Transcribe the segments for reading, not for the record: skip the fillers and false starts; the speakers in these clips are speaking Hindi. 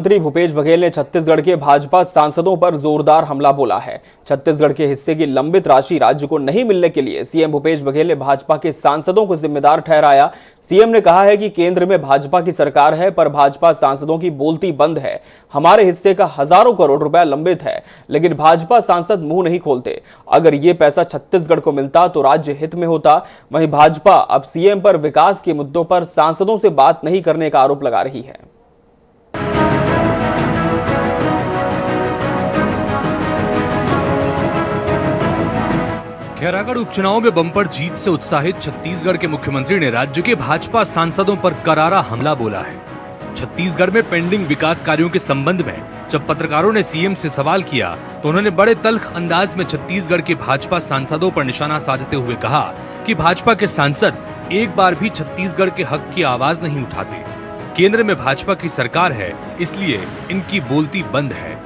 मंत्री भूपेश बघेल ने छत्तीसगढ़ के भाजपा सांसदों पर जोरदार हमला बोला है। छत्तीसगढ़ के हिस्से की लंबित राशि राज्य को नहीं मिलने के लिए सीएम भूपेश बघेल ने भाजपा के सांसदों को जिम्मेदार ठहराया। सीएम ने कहा है कि केंद्र में भाजपा की सरकार है, पर भाजपा सांसदों की बोलती बंद है। हमारे हिस्से का हजारों करोड़ रुपया लंबित है, लेकिन भाजपा सांसद मुंह नहीं खोलते। अगर ये पैसा छत्तीसगढ़ को मिलता तो राज्य हित में होता। वहीं भाजपा अब सीएम पर विकास के मुद्दों पर सांसदों से बात नहीं करने का आरोप लगा रही है। खैरागढ़ उपचुनाव में बम्पर जीत से उत्साहित छत्तीसगढ़ के मुख्यमंत्री ने राज्य के भाजपा सांसदों पर करारा हमला बोला है। छत्तीसगढ़ में पेंडिंग विकास कार्यों के संबंध में जब पत्रकारों ने सीएम से सवाल किया तो उन्होंने बड़े तल्ख अंदाज में छत्तीसगढ़ के भाजपा सांसदों पर निशाना साधते हुए कहा कि भाजपा के सांसद एक बार भी छत्तीसगढ़ के हक की आवाज नहीं उठाते। केंद्र में भाजपा की सरकार है, इसलिए इनकी बोलती बंद है।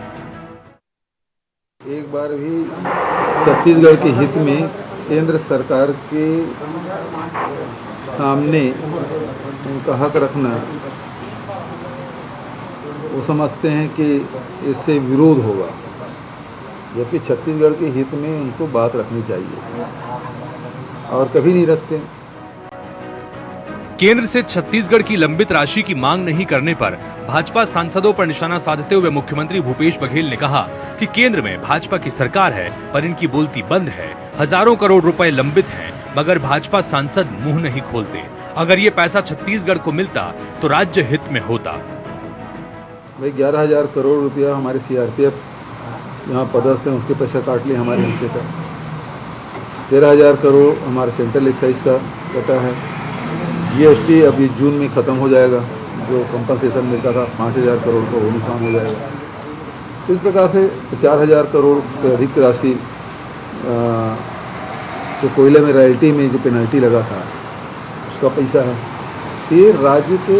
एक बार भी छत्तीसगढ़ के हित में केंद्र सरकार के सामने उनका हक रखना, वो समझते हैं कि इससे विरोध होगा, जबकि छत्तीसगढ़ के हित में उनको बात रखनी चाहिए और कभी नहीं रखते। केंद्र से छत्तीसगढ़ की लंबित राशि की मांग नहीं करने पर भाजपा सांसदों पर निशाना साधते हुए मुख्यमंत्री भूपेश बघेल ने कहा कि केंद्र में भाजपा की सरकार है, पर इनकी बोलती बंद है। हजारों करोड़ रुपए लंबित हैं, मगर भाजपा सांसद मुंह नहीं खोलते। अगर ये पैसा छत्तीसगढ़ को मिलता तो राज्य हित में होता। भाई 11,000 करोड़ रुपया हमारे सीआरपीएफ यहाँ पदस्थ हैं, उसके पैसा काट लिए हमारे हिस्से का। 13,000 करोड़ हमारे सेंट्रल एक्साइज का कटा है। जीएसटी अभी जून में ख़त्म हो जाएगा, जो कंपनसेशन मिलता था 5,000 करोड़ का, वो नुकसान हो जाएगा। तो इस प्रकार से 4,000 करोड़ से अधिक राशि जो कोयले में रॉयल्टी में जो पेनल्टी लगा था उसका पैसा है। ये राज्य के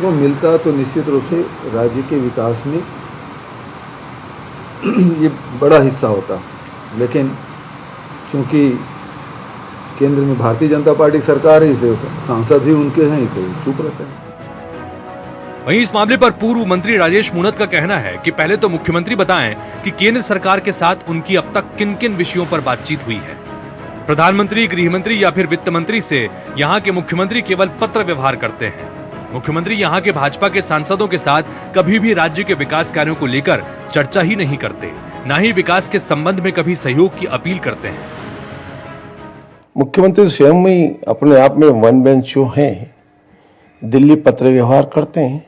को मिलता तो निश्चित रूप से राज्य के विकास में ये बड़ा हिस्सा होता, लेकिन चूँकि केंद्र में भारतीय जनता पार्टी सरकार है, तो सांसद ही उनके हैं, तो चुप रहते हैं। वहीं इस मामले पर पूर्व मंत्री राजेश मूणत का कहना है कि पहले तो मुख्यमंत्री बताएं कि केंद्र सरकार के साथ उनकी अब तक किन किन विषयों पर बातचीत हुई है। प्रधानमंत्री, गृह मंत्री या फिर वित्त मंत्री से यहाँ के मुख्यमंत्री केवल पत्र व्यवहार करते हैं। मुख्यमंत्री यहाँ के भाजपा के सांसदों के साथ कभी भी राज्य के विकास कार्यों को लेकर चर्चा ही नहीं करते, न ही विकास के संबंध में कभी सहयोग की अपील करते हैं। मुख्यमंत्री स्वयं ही अपने आप में वन बेंच शो हैं, दिल्ली पत्र व्यवहार करते हैं,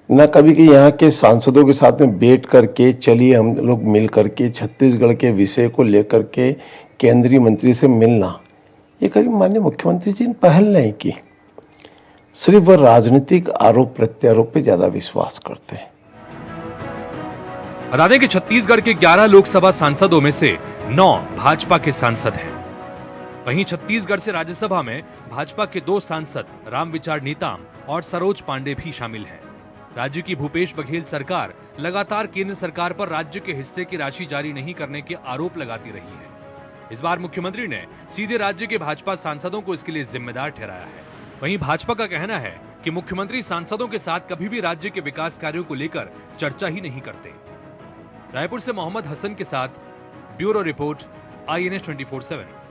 न कभी कि यहाँ के सांसदों के साथ में बैठ करके चलिए हम लोग मिल करके छत्तीसगढ़ के विषय को लेकर के केंद्रीय मंत्री से मिलना, ये कभी माननीय मुख्यमंत्री जी ने पहल नहीं की। सिर्फ वह राजनीतिक आरोप प्रत्यारोप पे ज्यादा विश्वास करते हैं। बता दें कि छत्तीसगढ़ के 11 लोकसभा सांसदों में से 9 भाजपा के सांसद हैं। वहीं छत्तीसगढ़ से राज्यसभा में भाजपा के 2 सांसद रामविचार नेताम और सरोज पांडे भी शामिल हैं। राज्य की भूपेश बघेल सरकार लगातार केंद्र सरकार पर राज्य के हिस्से की राशि जारी नहीं करने के आरोप लगाती रही है। इस बार मुख्यमंत्री ने सीधे राज्य के भाजपा सांसदों को इसके लिए जिम्मेदार ठहराया है। वहीं भाजपा का कहना है कि मुख्यमंत्री सांसदों के साथ कभी भी राज्य के विकास कार्यों को लेकर चर्चा ही नहीं करते। रायपुर से मोहम्मद हसन के साथ ब्यूरो रिपोर्ट, INS 24/7।